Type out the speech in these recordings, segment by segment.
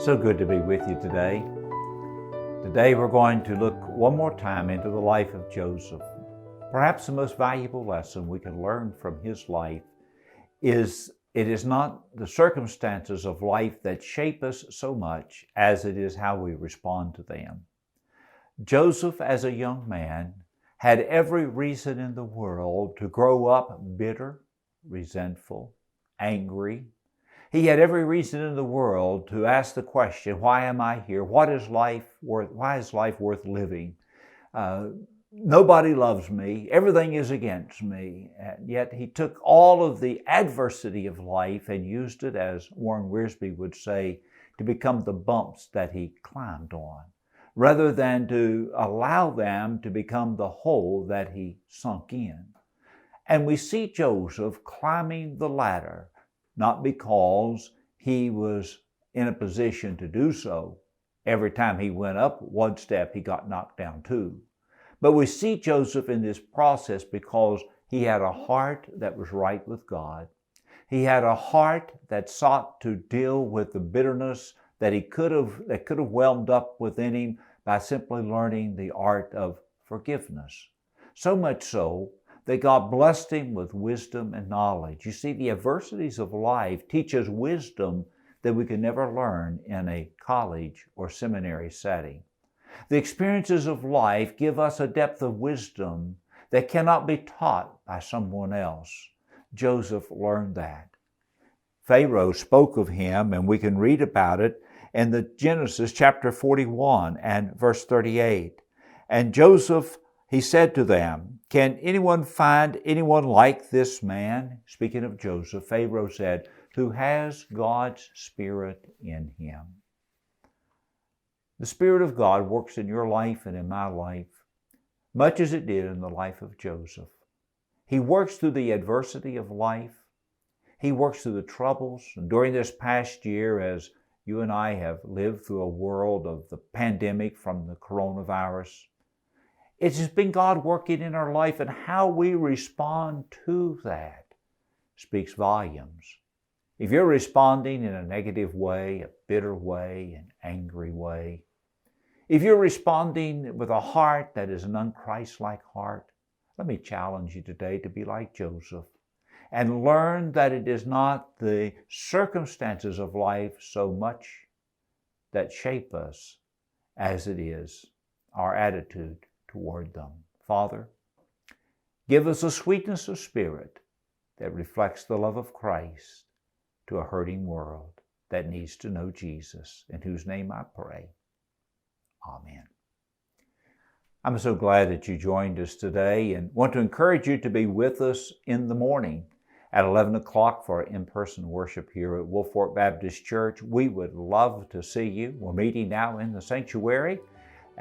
So good to be with you today. Today we're going to look one more time into the life of Joseph. Perhaps the most valuable lesson we can learn from his life is it is not the circumstances of life that shape us so much as it is how we respond to them. Joseph, as a young man, had every reason in the world to grow up bitter, resentful, angry. He had every reason in the world to ask the question, why am I here? Why is life worth living? Nobody loves me. Everything is against me. And yet he took all of the adversity of life and used it, as Warren Wiersbe would say, to become the bumps that he climbed on, rather than to allow them to become the hole that he sunk in. And we see Joseph climbing the ladder, not because he was in a position to do so. Every time he went up one step, he got knocked down two. But we see Joseph in this process because he had a heart that was right with God. He had a heart that sought to deal with the bitterness that could have whelmed up within him by simply learning the art of forgiveness. So much so that God blessed him with wisdom and knowledge. You see, the adversities of life teach us wisdom that we can never learn in a college or seminary setting. The experiences of life give us a depth of wisdom that cannot be taught by someone else. Joseph learned that. Pharaoh spoke of him, and we can read about it in the Genesis chapter 41 and verse 38. And Joseph, he said to them, can anyone find anyone like this man? Speaking of Joseph, Pharaoh said, who has God's Spirit in him. The Spirit of God works in your life and in my life, much as it did in the life of Joseph. He works through the adversity of life. He works through the troubles. And during this past year, as you and I have lived through a world of the pandemic from the coronavirus, it has been God working in our life, and how we respond to that speaks volumes. If you're responding in a negative way, a bitter way, an angry way, if you're responding with a heart that is an un-Christ-like heart, let me challenge you today to be like Joseph and learn that it is not the circumstances of life so much that shape us as it is our attitude toward them. Father, give us a sweetness of spirit that reflects the love of Christ to a hurting world that needs to know Jesus, in whose name I pray. Amen. I'm so glad that you joined us today and want to encourage you to be with us in the morning at 11 o'clock for in-person worship here at Wolffork Baptist Church. We would love to see you. We're meeting now in the sanctuary,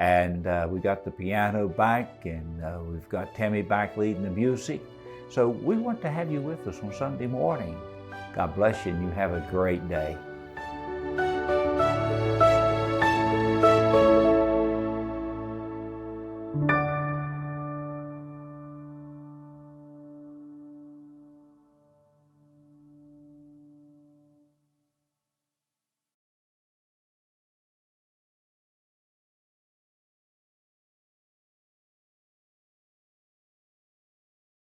and we got the piano back, and we've got Tammy back leading the music. So we want to have you with us on Sunday morning. God bless you, and you have a great day.